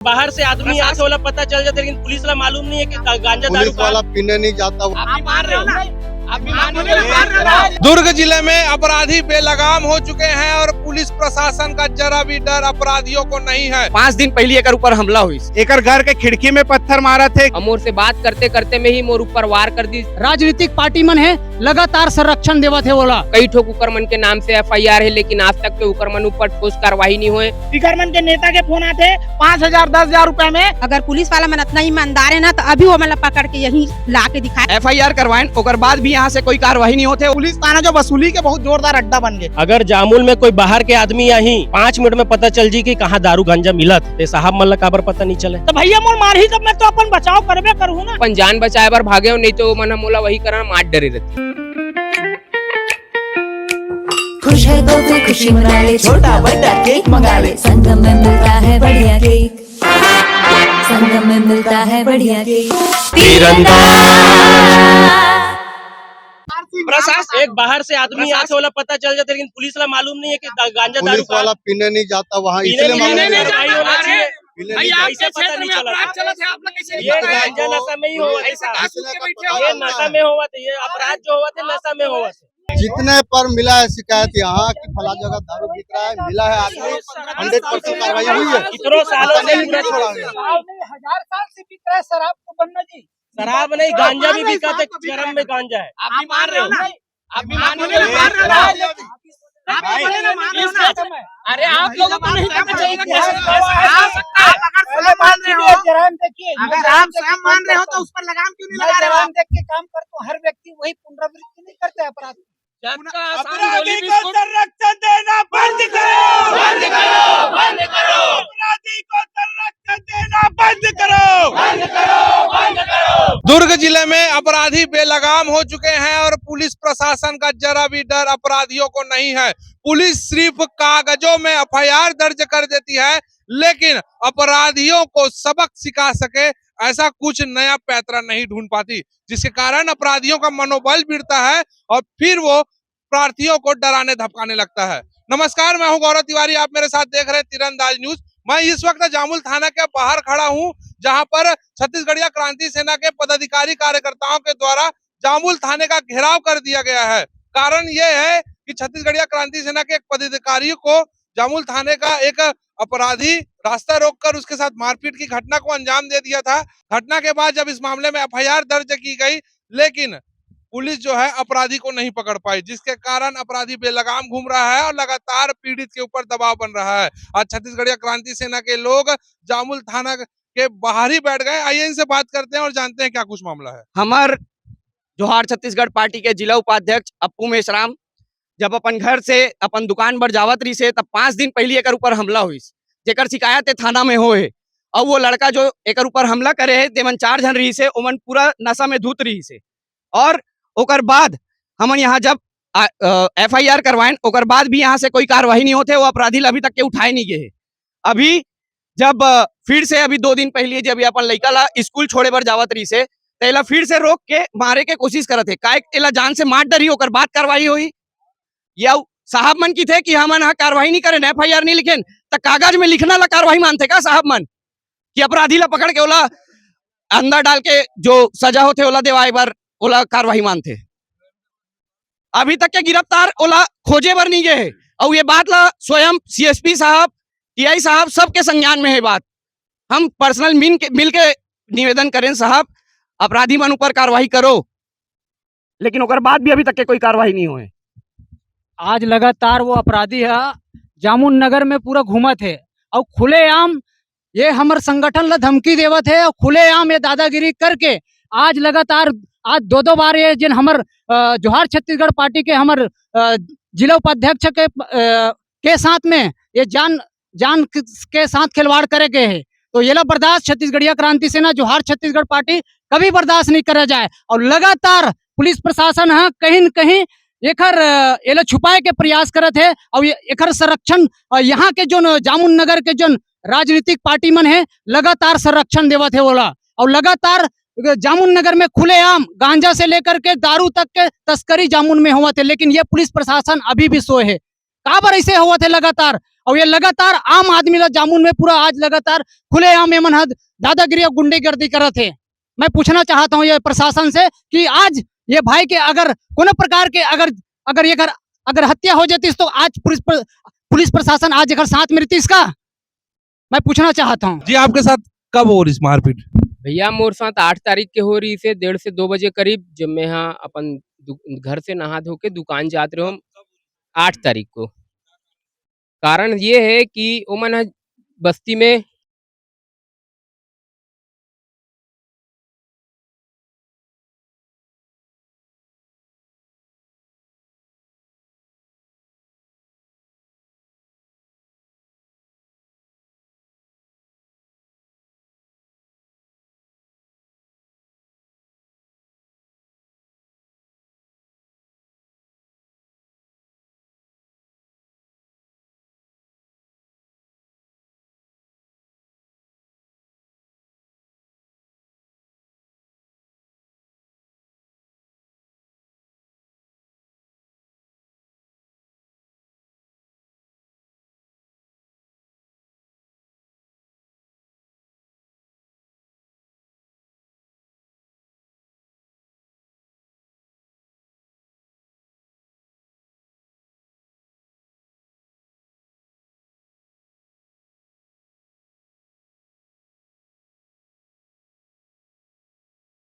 बाहर से आदमी यहाँ से वाला पता चल जाता है, लेकिन पुलिस वाला मालूम नहीं है कि गांजा दारू पुलिस वाला पीने नहीं जाता। आप मान रहे हो ना? आप भी मान रहे हो? दुर्ग जिले में अपराधी बेलगाम हो चुके हैं और पुलिस प्रशासन का जरा भी डर अपराधियों को नहीं है। 5 दिन पहले एकर ऊपर हमला हुई, एकर घर के खिड़की में पत्थर मारा थे। मोर से बात करते करते में ही मोर ऊपर वार कर दी। राजनीतिक पार्टी मन है, लगातार संरक्षण देवत है बोला। कई ठोक उकरमन के नाम से FIR है, लेकिन आज तक के उकरमन ऊपर ठोस कार्रवाई नहीं हुए। उकरमन के नेता के फोन आते 5,000 10,000 रुपए में। अगर पुलिस वाला मन इतना ईमानदार है ना, तो अभी वो मतलब पकड़ के यही ला के दिखाए। FIR करवाएं, ओकर बाद भी यहाँ से कोई कार्रवाई नहीं होते। पुलिस थाना जो वसूली के बहुत जोरदार अड्डा बन गए। अगर जामुल में कोई बाहर के आदमी यहीं 5 मिनट में पता चल जी कि कहाँ दारू गांजा मिलत, तो साहब मन काबर पता नहीं चले। तो भैया मोर मार ही तब मैं तो अपन बचाव करबे करूँ ना। अपन जान बचाए बर भागे हो, नहीं तो मन मोला वही करना मार डरे रहती। खुश है तो कोई खुशी मना ले, छोटा बड़ा केक मंगा ले। संगम में मिलता है बढ़िया केक, संगम में मिलता है बढ़िया केक। प्रशासन एक बाहर से आदमी यहाँ से वाला पता चल जाता है, लेकिन पुलिस वाला मालूम नहीं है कि गांजा दारू पुलिस वाला पीने नहीं जाता वहाँ, इसलिए नहीं मालूम नहीं जाता। है। पता नहीं चला ये गांजा नशा में ही हुआ, ये नशा में हुआ था, ये अपराध जो हुआ था नशा में हुआ था। जितने पर मिला है शिकायत यहाँ की फला जगह दारू बिक रहा है, मिला है आदमी 100% कार्रवाई हुई है। कितनों सालों से नहीं छोड़ा गया। 1000 साल से बिक रहा है शराब को बन्ना जी। शराब नहीं, गांजा भी बिका था, गरम में गांजा है। आप भी मान रहे हो? आप भी मान रहे हो? अरे आप लोगों को नहीं पता चाहिए आप स्वयं मान रहे हो तो उस पर लगाम क्यों नहीं लगा रहे हो? देख के काम कर तो हर व्यक्ति वही पुनरावृत्ति नहीं करते अपराध। अपराधी को संरक्षण देना बंद करो, बंद करो, बंद करो। अपराधी को संरक्षण देना बंद करो, बंद करो, बंद करो। दुर्ग जिले में अपराधी बेलगाम हो चुके हैं और पुलिस प्रशासन का जरा भी डर अपराधियों को नहीं है। पुलिस सिर्फ कागजों में FIR दर्ज कर देती है, लेकिन अपराधियों को सबक सिखा सके ऐसा कुछ नया पैतरा नहीं ढूंढ पाती, जिसके कारण अपराधियों का मनोबल गिरता है और फिर वो प्रार्थियों को डराने धमकाने लगता है। नमस्कार, मैं हूं गौरव तिवारी, आप मेरे साथ देख रहे हैं तीरंदाज न्यूज। मैं इस वक्त जामुल थाना के बाहर खड़ा हूं, जहां पर छत्तीसगढ़िया क्रांति सेना के पदाधिकारी कार्यकर्ताओं के द्वारा जामुल थाने का घेराव कर दिया गया है। कारण यह है कि छत्तीसगढ़िया क्रांति सेना के एक पदाधिकारी को जामुल थाने का एक अपराधी रास्ता रोककर उसके साथ मारपीट की घटना को अंजाम दे दिया था। घटना के बाद जब इस मामले में FIR दर्ज की गई, लेकिन पुलिस जो है अपराधी को नहीं पकड़ पाई, जिसके कारण अपराधी बेलगाम घूम रहा है और लगातार पीड़ित के ऊपर दबाव बन रहा है। आज छत्तीसगढ़िया क्रांति सेना के लोग जामुल थाना के बाहर ही बैठ गए। आइए इनसे बात करते हैं और जानते हैं क्या कुछ मामला है। हमार जोहार छत्तीसगढ़ पार्टी के जिला उपाध्यक्ष अप्पू मेश्राम जब अपन घर से अपन दुकान पर जावत रही से, तब 5 दिन पहले एकर ऊपर हमला हुई, जेकर शिकायत है थाना में होए। और वो लड़का जो एकर ऊपर हमला करे है, तेमन 4 जन रही से, ओमन पूरा नशा में धुत रही से। और ओकर बाद हमन यहाँ जब FIR करवाएं, ओकर बाद भी यहाँ से कोई कार्रवाई नहीं होते। वो अपराधी अभी तक के उठाए नहीं गए। अभी जब फिर से अभी 2 दिन पहले जब अपन लड़का ला स्कूल छोड़े बर जावत रही से, तेला फिर से रोक के मारे के कोशिश करत है। काय एला जान से मार डरी, ओकर बाद कार्रवाई हुई। या साहब मन की थे कि हमन यहाँ कार्रवाई नहीं करें, FIR नहीं लिखें, तो कागज में लिखना ला कार्रवाई मानते का साहब मन? कि अपराधी ला पकड़ के ओला अंदर डाल के जो सजा होते ओला देवाए बर ओला कार्रवाई मानते। अभी तक के गिरफ्तार ओला खोजे बर नहीं गए। और ये बात ला स्वयं CSP साहब, TI साहब सबके संज्ञान में है बात। हम पर्सनल मिल के निवेदन करें, साहब अपराधी मन ऊपर कार्रवाई करो, लेकिन ओकर बाद भी अभी तक के कोई कार्रवाई नहीं हुए। आज लगातार वो अपराधी है जामुन नगर में पूरा घूमत है और खुलेआम ये हमर संगठन ला धमकी देवत है और खुलेआम ये दादागिरी करके आज लगातार आज 2 बार ये जिन हमर जोहार छत्तीसगढ़ पार्टी के हमर जिला उपाध्यक्ष के साथ में ये जान के साथ खिलवाड़ करे के है। तो ये ला बर्दाश्त छत्तीसगढ़िया क्रांति सेना जोहार छत्तीसगढ़ पार्टी कभी बर्दाश्त नहीं करा जाए। और लगातार पुलिस प्रशासन है कहीं न कहीं एकर छुपाए के प्रयास करत है और एकर संरक्षण यहाँ के जो जामुन नगर के जो राजनीतिक पार्टी मन है लगातार संरक्षण देवत है बोला। और लगातार जामुन नगर में खुलेआम गांजा से लेकर के दारू तक के तस्करी जामुन में हुआ थे, लेकिन ये पुलिस प्रशासन अभी भी सोए है। काबर ऐसे हुआ थे लगातार? और ये लगातार आम आदमी ला जामुन में पूरा आज लगातार खुलेआम एमन हद दादागिरी और गुंडेगर्दी करत है। मैं पूछना चाहता हूँ ये प्रशासन से कि आज ये भाई के अगर कोनो प्रकार के अगर ये अगर हत्या हो जाती तो आज पुलिस प्रशासन आज एक साथ में रहती इसका, मैं पूछना चाहता हूँ। जी आपके साथ कब हो रही इस मारपीट? भैया मोर साथ 8 तारीख के हो रही से 1:30 से 2 बजे करीब, जब मैं यहाँ अपन घर से नहा धो के दुकान जात रहे हम 8 तारीख को। कारण ये है कि ओमन बस्ती में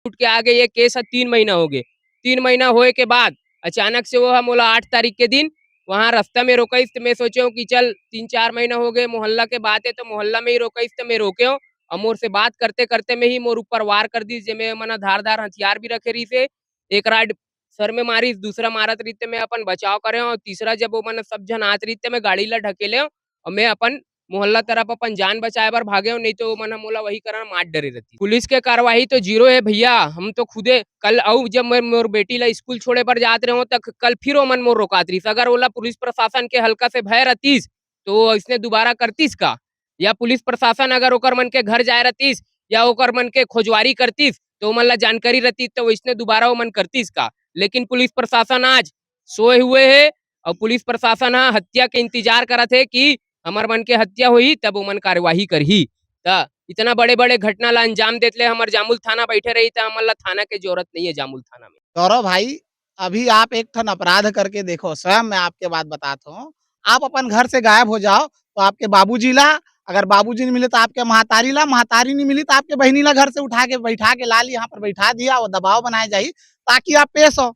उठ के आगे ये केस 3 महीना हो गए। 3 महीना होए के बाद अचानक से वो हम बोला 8 तारीख के दिन वहाँ रास्ता में रोकई, तो मैं सोचे हूँ कि चल 3-4 महीना हो गए, मोहल्ला के बात है तो मोहल्ला में ही रोकई, तो मैं रोके हूँ और मोर से बात करते करते में ही मोर ऊपर वार कर दी, जेमे मना धारदार हथियार भी रखे रही से। एक राड सर में मारी, दूसरा मारत रही ते मैं अपन बचाव करे और तीसरा जब वो मन सब जन आत रही ते मैं गाड़ी ला ढकेले और मैं अपन मोहल्ला तरफ अपन जान बचाए बर भागे हो, नहीं तो वो मन मोला वही करना मार डरे रहती। पुलिस के कार्रवाई तो जीरो है भैया। हम तो खुदे कल आऊ जब मैं मोर बेटी ला स्कूल छोड़े पर जात रहे हो तक कल फिर वो मन मोर रोकात रही। अगर ओला पुलिस प्रशासन के हल्का से भय रहतीस तो इसने दोबारा करतीस का, या पुलिस प्रशासन अगर ओकर मन के घर जाए रहतीस या ओकर मन के खोजवारी करतीस तो मन ला जानकारी रहती तो इसने दोबारा वो मन करतीस का। लेकिन पुलिस प्रशासन आज सोए हुए है और पुलिस प्रशासन हत्या के इंतजार करत है कि हमार मन के हत्या हुई तब ओमन कार्यवाही करही। त इतना बड़े बड़े घटना ला अंजाम देते हमार जामुल थाना बैठे रही था, हमन ला थाना के जरूरत नहीं है जामुल थाना में। गौरव भाई, अभी आप एक ठन अपराध करके देखो, स्वयं मैं आपके बात बताता हूँ। आप अपन घर से गायब हो जाओ तो आपके बाबूजी ला, अगर बाबूजी नहीं मिले तो आपके महतारी ला, महतारी नहीं मिली तो आपके बहनी ला घर से उठा के बैठा के लाल यहाँ पर बैठा दिया और दबाव बनाए जाई ताकि आप पेश हो।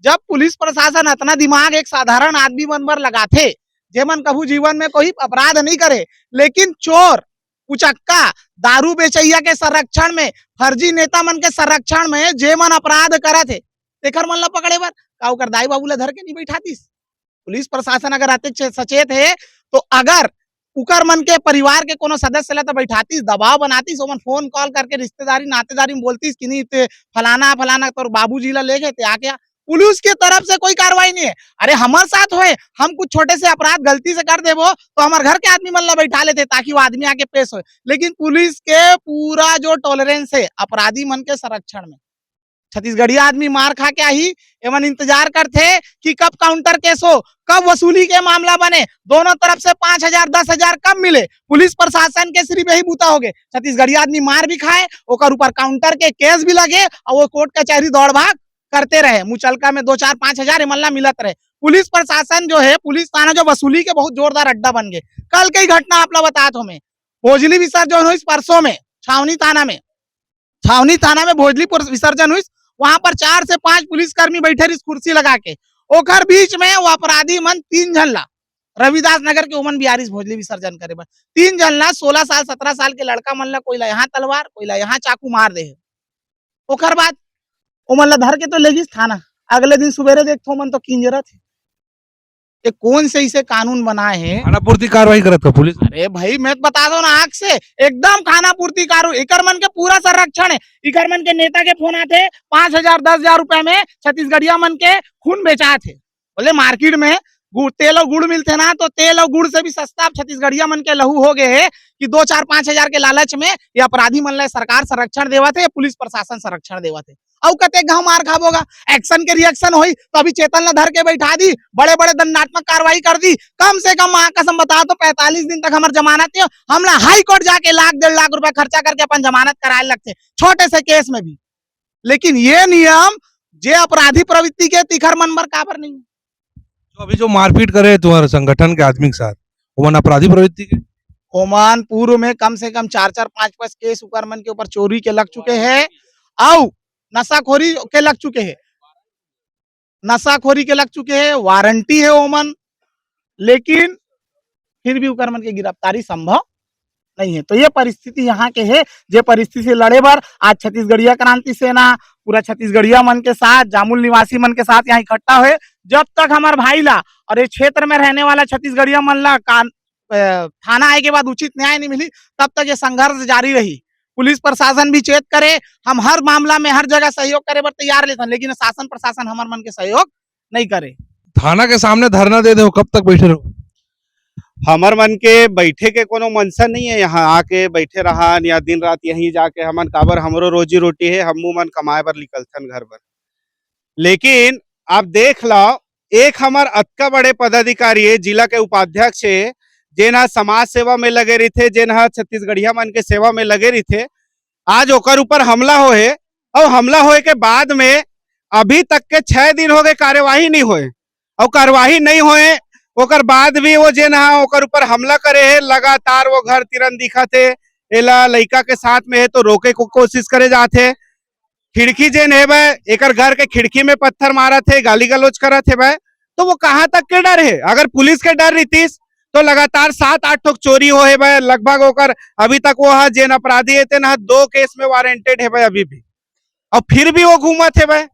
जब पुलिस प्रशासन इतना दिमाग एक साधारण आदमी मन पर लगाथे जेमन कभू जीवन में कोई अपराध नहीं करे, लेकिन चोर उचक्का दारू बेचैया के संरक्षण में, फर्जी नेता मन के संरक्षण में जे मन अपराध करत है तेखर मन ला पकड़े बर का ओकर दाई बाबू ला धर के नहीं बैठातीस। पुलिस प्रशासन अगर अतिक सचेत है तो अगर उकर मन के परिवार के कोनो सदस्य ला तो बैठातीस, दबाव बनातीस, ओमन फोन कॉल करके रिश्तेदारी नातेदारी में बोलतीस कि नहीं ते फलाना फलाना तोर बाबूजी ला ले गए थे आके। पुलिस के तरफ से कोई कार्रवाई नहीं है। अरे हमारे साथ होए, हम कुछ छोटे से अपराध गलती से कर देबो तो हमारे घर के आदमी मन ला बैठा लेते ताकि वो आदमी आके पेश हो। लेकिन पुलिस के पूरा जो टॉलरेंस है अपराधी मन के संरक्षण में, छत्तीसगढ़िया आदमी मार खा के आई एवं इंतजार करते कि कब काउंटर केस हो, कब वसूली के मामला बने, दोनों तरफ से 5,000 10,000 कब मिले। पुलिस प्रशासन के सिर्फ यही बूता हो गए, छत्तीसगढ़िया आदमी मार भी खाए, ओकर ऊपर काउंटर के केस भी लगे और वो कोर्ट कचहरी दौड़ भाग करते रहे। मुचलका में 2-4-5,000 मल्ला मिलत रहे। पुलिस प्रशासन जो है, पुलिस थाना जो वसूली के बहुत जोरदार अड्डा बन गए। कल की घटना आप लोग बता मैं भोजली विसर्जन हुई परसों में छावनी थाना में भोजली विसर्जन हुई, वहां पर 4 से 5 पुलिसकर्मी बैठे रही कुर्सी लगा के, ओकर बीच में वो अपराधी मन 3 जन ला रविदास नगर के उमन बिहारी भोजली विसर्जन करे बर 3 जन ला 16 साल 17 साल के लड़का मन ला कोई ला यहाँ तलवार कोई ला यहाँ चाकू मार दे। ओकर बाद ओमन ला धर के तो ले गई थाना। अगले दिन सुबेरे देखो मन तो किंजरा थे। ये कौन से इसे कानून बनाए हैं? खाना पूर्ति कार्रवाई करत का पुलिस? अरे भाई मैं बता दो ना आग से एकदम खाना पूर्ति कार्रवाई। इकर मन के पूरा संरक्षण है। इकर मन के नेता के फोन आते 5,000 10,000 रुपए में छत्तीसगढ़िया मन के खून बेचा थे। बोले मार्केट में तेल और गुड़ मिलते ना तो तेल और गुड़ से भी सस्ता छत्तीसगढ़िया मन के लहू हो गए है कि 2-4-5 हजार के लालच में ये अपराधी मन ला सरकार संरक्षण देवत है, पुलिस प्रशासन संरक्षण देवत है। और कते गांव मार खाबोगा एक्शन के रिएक्शन हुई तो अभी चेतन ला धर के बैठा दी, बड़े बड़े दंडात्मक कार्रवाई कर दी। कम से कम मां कसम बता तो 45 दिन तक हमार जमानत है। हमला हाई कोर्ट जाके 1.5 लाख रुपए खर्चा करके अपन जमानत कराए लगते छोटे से केस में भी। लेकिन ये नियम जे अपराधी प्रवृत्ति के तिखर मन पर काबर नहीं। तो अभी जो मारपीट करे तुम्हारे संगठन के आदमी के साथ वो मन अपराधी प्रवृत्ति के ओमान पूर्व में कम से कम 4-4, 5-5 केस ऊपर मन के ऊपर चोरी के लग चुके हैं और नशाखोरी के लग चुके हैं, नशाखोरी के लग चुके हैं, वारंटी है ओमन, लेकिन फिर भी उकर मन की गिरफ्तारी संभव नहीं है। तो ये परिस्थिति यहाँ के है। जे परिस्थिति से लड़े बर आज छत्तीसगढ़िया क्रांति सेना पूरा छत्तीसगढ़िया मन के साथ, जामुल निवासी मन के साथ यहाँ इकट्ठा हुए। जब तक हमारे भाई ला और इस क्षेत्र में रहने वाला छत्तीसगढ़िया मन ला थाना आए के बाद उचित न्याय नहीं मिली तब तक ये संघर्ष जारी रही। पुलिस प्रशासन भी चेत करे, हम हर मामला में हर जगह सहयोग करे बर तैयार लेते, लेकिन शासन प्रशासन हमारे मन के सहयोग नहीं करे। थाना के सामने धरना दे दो, कब तक बैठे रहो? हमर मन के बैठे के कोनो मनसा नहीं है, यहाँ आके बैठे रहा या दिन रात यहीं जाके हमन काबर हमरो रोजी रोटी है, हमू मन कमाए बर निकलथन घर बर। लेकिन आप देख लो एक हमार अतका बड़े पदाधिकारी है, जिला के उपाध्यक्ष है, जेन हा समाज सेवा में लगे रही थे, जेन हा छत्तीसगढ़िया मन के सेवा में लगे रही थे, आज ओकर ऊपर हमला होए और हमला होए के बाद में अभी तक के 6 दिन हो गए कार्यवाही नहीं होए और कार्यवाही नहीं होए ओकर बाद भी वो जेन हा ओकर ऊपर हमला करे है, लगातार वो घर तिरन दिखा थे, एला लड़का के साथ में है तो रोके को कोशिश करे जाते। खिड़की जेन है भाई एकर घर के खिड़की में पत्थर मारा थे, गाली गलौज करा थे भाई, तो वो कहाँ तक के डर है? अगर पुलिस के डर रही तो लगातार 7-8 ठोक चोरी हो है भाई, लगभग होकर अभी तक वो हा जेन अपराधी है ना 2 केस में वारंटेड है भाई अभी भी, और फिर भी वो घूमत है भाई।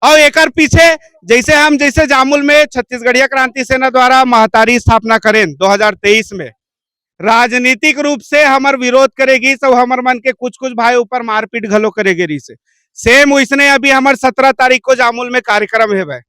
और एकर पीछे जैसे जामुल में छत्तीसगढ़िया क्रांति सेना द्वारा महतारी स्थापना करें 2023 में, राजनीतिक रूप से हमार विरोध करेगी सब हमार मन के कुछ भाई ऊपर मारपीट घलो करेगी रही से सेम वैसने अभी हमार 17 तारीख को जामुल में कार्यक्रम है भाई,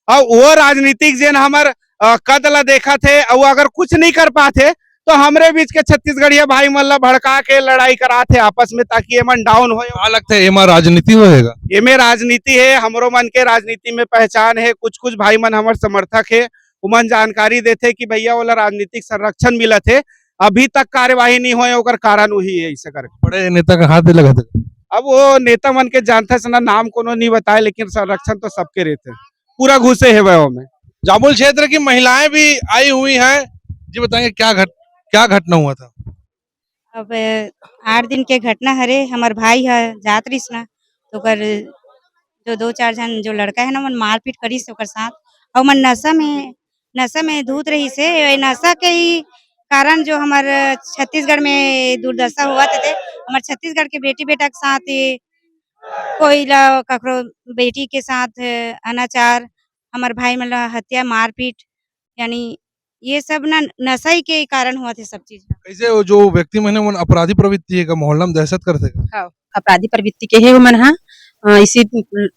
और वो राजनीतिक जेन हमार कद ला देखा थे और अगर कुछ नहीं कर पाते तो हमरे बीच के छत्तीसगढ़िया भाई मन ला भड़का के लड़ाई कराते आपस में ताकि ये मन डाउन हो। लगता है एमा राजनीति होएगा? एमे राजनीति है, हमरो मन के राजनीति में पहचान है, कुछ भाई मन हमारे समर्थक है, उमन जानकारी देते कि भैया वाला राजनीतिक संरक्षण मिला थे, अभी तक कार्यवाही नहीं हुए, ओकर कारण वही है ऐसे करके। बड़े नेता का हाथ लगा था। अब वो नेता मन के जानते से ना नाम कोनो नहीं बताए, लेकिन संरक्षण तो सबके रहते पूरा घुसे है वो में। जामुल क्षेत्र की महिलाएं भी आई हुई हैं, जी बताएंगे क्या घटना हुआ था? अब 8 दिन के घटना हरे, हमार भाई है जात रहीस ना तो ओकर जो 2-4 जन जो लड़का है ना मन मारपीट करीस ओकर साथ, और मन नशा में धूत रही से, नशा के ही कारण जो हमार छत्तीसगढ़ में दुर्दशा हुआ थे। हमार छत्तीसगढ़ के बेटी बेटा के साथ कोई ला ककरो बेटी के साथ अनाचार, हमार भाई मतलब हत्या मारपीट, यानी ये सब ना नशा ही के कारण हुआ थे सब चीज। कैसे वो जो व्यक्ति मैंने वो अपराधी प्रवृत्ति है का मोहल्ला में दहशत करते? हाँ, अपराधी प्रवृत्ति के है वो मन, हाँ इसी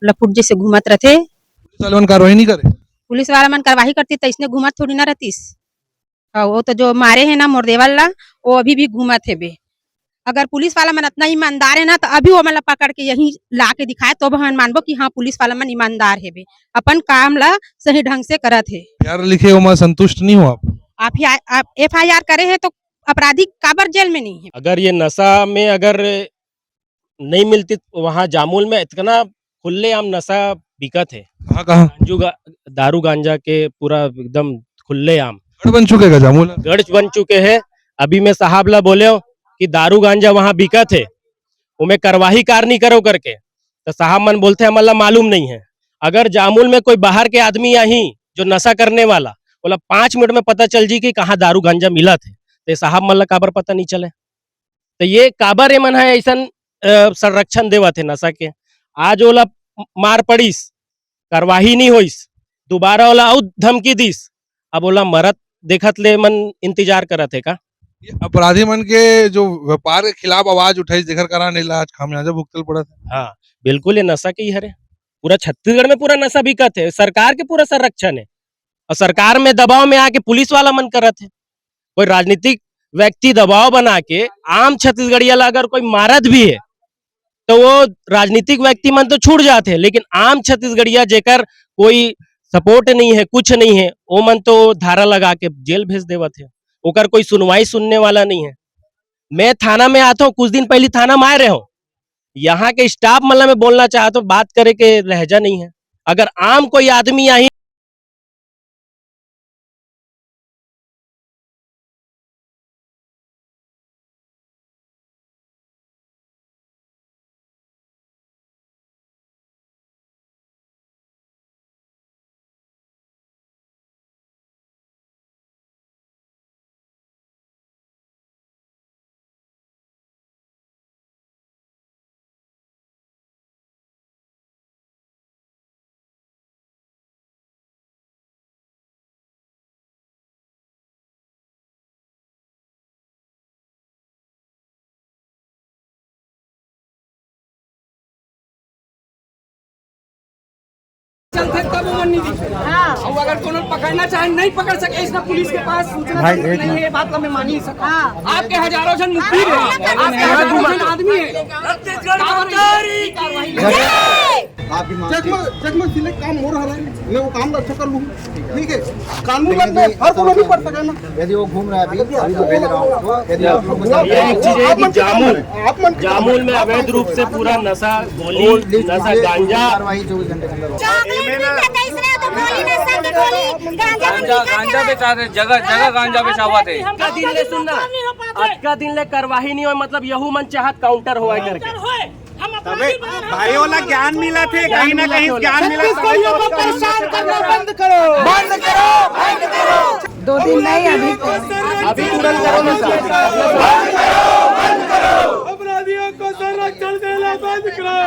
लपुट जैसे घूमत रहते। पुलिस वाले मन कार्रवाई नहीं करे? पुलिस वाला मन कार्रवाई करती तो इसने घूमत थोड़ी ना रहतीस। हाँ, वो तो जो मारे है ना मोरदेवल ला वो अभी भी घूमत है बे। अगर पुलिस वाला मन इतना ईमानदार है ना तो अभी वो मतलब पकड़ के यहीं ला के दिखाए तो हम मानबो कि हाँ पुलिस वाला मन ईमानदार है बे, अपन काम ला सही ढंग से करत है। यार लिखे हो संतुष्ट नहीं हो आप FIR करे है तो अपराधी काबर जेल में नहीं है? अगर ये नशा में अगर नहीं मिलती तो वहाँ जामुल में इतना खुलेआम नशा बिकत है। कहाँ दारू गांजा के पूरा एकदम खुलेआम गढ़ बन चुके जामुल, गढ़ बन चुके हैं। अभी मैं साहब ला बोले हो कि दारू गांजा वहाँ बिकत है, उमें करवाही कार नहीं करो करके, तो साहब मन बोलते हमारा मालूम नहीं है। अगर जामुल में कोई बाहर के आदमी यही जो नशा करने वाला बोला 5 मिनट में पता चल जी कि कहाँ दारू गांजा मिला थे, तो साहब मन ला काबर पता नहीं चले? तो ये काबर मन है ऐसा संरक्षण देवा थे नशा के। आज ओला मार पड़ीस, करवाही नहीं होइस, दोबारा ओला और धमकी दीस, अब ओला मरत देखत ले मन इंतजार करत है का? अपराधी मन के जो व्यापार के खिलाफ आवाज उठाई जेकर कारण आज खामियाजा भुगतल पड़ा था। हाँ बिल्कुल, ये नशा के ही हरे। पूरा छत्तीसगढ़ में पूरा नशा बिकत है, सरकार के पूरा संरक्षण है और सरकार में दबाव में आके पुलिस वाला मन करत है। कोई राजनीतिक व्यक्ति दबाव बना के आम छत्तीसगढ़िया ला अगर कोई मारत भी है तो वो राजनीतिक व्यक्ति मन तो छूट जाते, लेकिन आम छत्तीसगढ़िया जेकर कोई सपोर्ट नहीं है, कुछ नहीं है, वो मन तो धारा लगा के जेल भेज देवत है। ओकर कोई सुनवाई सुनने वाला नहीं है। मैं थाना में आता हूँ, कुछ दिन पहले थाना में आए रहे हूँ, यहाँ के स्टाफ मतलब मैं बोलना चाहता हूँ, बात करे के लहजा नहीं है। अगर आम कोई आदमी यही चलते तब वो नहीं दिखे। और अगर कोनो पकड़ना चाहे नहीं पकड़ सके, इसका पुलिस के पास सूचना नहीं है, ये बात तो मैं मान ही सकता। आपके हजारों जन मुक्ति है, आपके हजारों जन आदमी है। जगमग जिले काम हो रहा है, मैं वो काम अच्छा कर लूँ, ठीक है। कानून में हर को नहीं पड़ सका ना। यदि वो घूम रहा है अभी तो भेज रहा हूँ। यदि आप लोग एक चीज है कि जामुल में अवैध रूप से पूरा नशा, गोली, नशा, गांजा, कार्रवाई 24 घंटे के अंदर गांजा बेचा रहे, जगह जगह गांजा बेचा हुआ थे। का दिन ले सुनना, आज का दिन ले करवाही नहीं हो, मतलब यहू मन चाहत काउंटर हुआ करके। भाई वाला ज्ञान मिला थे, कहीं ना कहीं ज्ञान मिला। परेशान करना बंद करो, बंद करो, बंद करो। 2 दिन नहीं, अभी तुरंत करो ना अपराधियों को संरक्षण देना बंद करो।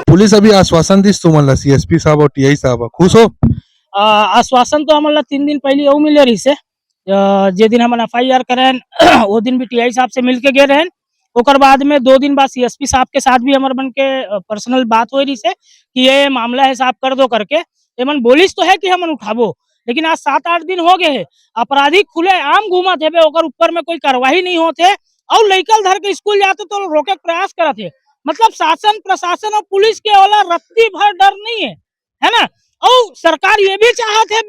पुलिस अभी आश्वासन दी तुम्हाला सीएसपी साहब और टीआई साहब, खुश हो? आश्वासन तो हमारा 3 दिन पहले यू मिले रही से, जे दिन हम FIR करें वो दिन भी TI साहब से मिल के गए रहे। ओकर बाद में 2 दिन बाद CSP साहब के साथ भी हमारे मन के पर्सनल बात हो रही से कि ये मामला है साहब कर दो करके। ये मन बोलिस तो है कि हम उठाबो, लेकिन आज 7-8 दिन हो गए है, अपराधी खुले आम घूमा थे, ओकर ऊपर में कोई कार्रवाई नहीं होते और लइकल धर के स्कूल जाते तो रोके के प्रयास करते। मतलब शासन प्रशासन और पुलिस के वाला रत्ती भर डर नहीं है ना। और सरकार ये भी चाहते है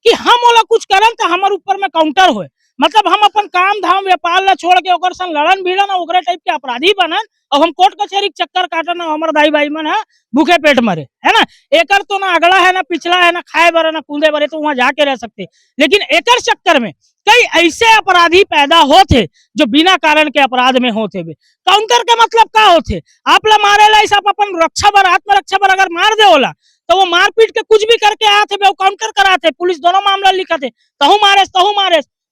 कि हम वाला कुछ करन तो हमारे ऊपर में काउंटर होए, मतलब हम अपन काम धाम व्यापार ला छोड़ के ओकर संग लड़न भिड़न और ओकरे टाइप के अपराधी बनन और हम कोर्ट कचहरी के चक्कर काटन और हमारे दाई भाई मन है भूखे पेट मरे, है ना। एकर तो ना अगला है ना पिछला है, ना खाए बरे ना कूदे बरे, तो वहां जाके रह सकते। लेकिन एकर चक्कर में कई ऐसे अपराधी पैदा होते जो बिना कारण के अपराध में होते। काउंटर के मतलब क्या होते? आप ला मारे ला सब अपन रक्षा बर, आत्मरक्षा बर अगर मार दे होला तो वो मारपीट के कुछ भी करके आते, वो काउंटर कराते, पुलिस दोनों मामला लिखाते, तहु मारे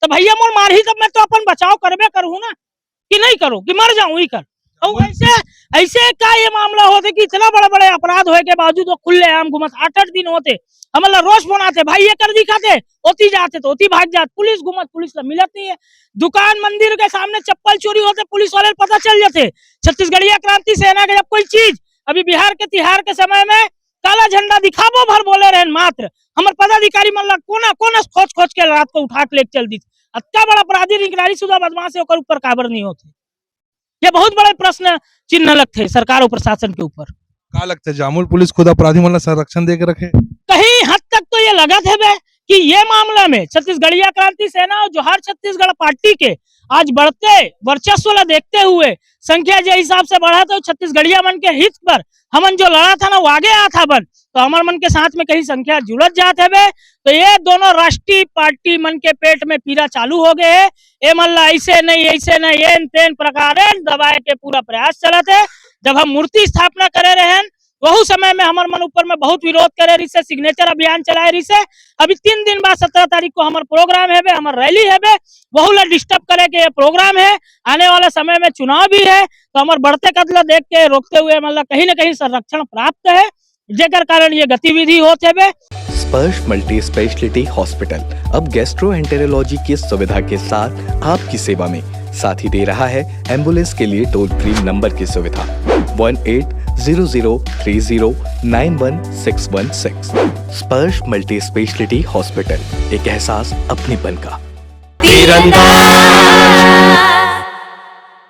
तो भैया मोर मार ही, तब मैं तो अपन बचाव करबे करूँ ना, कि नहीं करूँ, कि मर जाऊं ही कर। और ऐसे का ये मामला होते कि इतना बड़े बड़े अपराध होए के बावजूद वो खुले आम घुमत 8-8 दिन होते, हमारा रोष बनाते, भाई ये कर दिखाते, ओती जाते तो ओती भाग जाते, पुलिस घुमत, पुलिस मिलत नहीं है। दुकान मंदिर के सामने चप्पल चोरी होते, पुलिस वाले पता चल जाते। छत्तीसगढ़िया क्रांति सेना के जब कोई चीज अभी बिहार के तिहार के समय में काला झंडा दिखाबो भर बोले रहे, मात्र हमारे पदाधिकारी मन कोना कोना खोज के रात को उठा के लेके चल दी। इतना बड़ा अपराधी निगरानी शुदा बदमाश है, ओकर ऊपर काबर नहीं होते। ये बहुत बड़े प्रश्न चिन्ह लगते सरकार और प्रशासन के ऊपर। क्या लगता है जामुल पुलिस खुद अपराधी मतलब संरक्षण दे के रखे? कहीं हद तक तो ये लगत है कि ये मामला में छत्तीसगढ़िया क्रांति सेना और जोहार छत्तीसगढ़ पार्टी के आज बढ़ते वर्चस्व ला देखते हुए संख्या जो हिसाब से बढ़ा तो छत्तीसगढ़िया मन के हित पर हमन जो लड़ा था ना वो आगे आ था बन, तो हमारे मन के साथ में कहीं संख्या जुड़त जाते है। तो ये दोनों राष्ट्रीय पार्टी मन के पेट में पीड़ा चालू हो गए है। ए मल्ला ऐसे नहीं एन तेन प्रकार दबाए के पूरा प्रयास चलत है। जब हम मूर्ति स्थापना करे रहे वहू समय में हमारे मन ऊपर में बहुत विरोध करे रही से, सिग्नेचर अभियान चलाए रही से। अभी 3 दिन बाद 17 तारीख को हमारा प्रोग्राम है, हमारा रैली है, वहू ला डिस्टर्ब करे के ये प्रोग्राम है। आने वाले समय में चुनाव भी है, तो हमारे बढ़ते कदम देख के रोकते हुए मतलब कहीं न कहीं संरक्षण प्राप्त है, जेकर कारण ये गतिविधि होते हुए। स्पर्श मल्टी स्पेशलिटी हॉस्पिटल अब गैस्ट्रोएंटेरोलॉजी की सुविधा के साथ आपकी सेवा में, साथ ही दे रहा है एम्बुलेंस के लिए टोल फ्री नंबर की सुविधा 180030911616। स्पर्श मल्टी स्पेशलिटी हॉस्पिटल, एक एहसास अपनेपन का। तीरंदाज